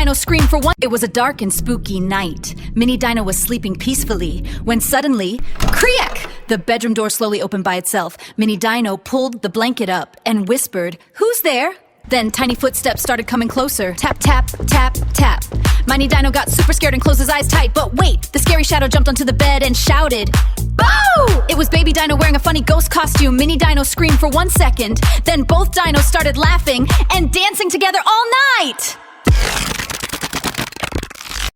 Dino screamed for one. It was a dark and spooky night. Mini Dino was sleeping peacefully when suddenly, creak! The bedroom door slowly opened by itself. Mini Dino pulled the blanket up and whispered, "Who's there?" Then tiny footsteps started coming closer. Tap, tap, tap, tap. Mini Dino got super scared and closed his eyes tight. But wait, the scary shadow jumped onto the bed and shouted, "Boo!" It was Baby Dino wearing a funny ghost costume. Mini Dino screamed for 1 second. Then both dinos started laughing and dancing together all night.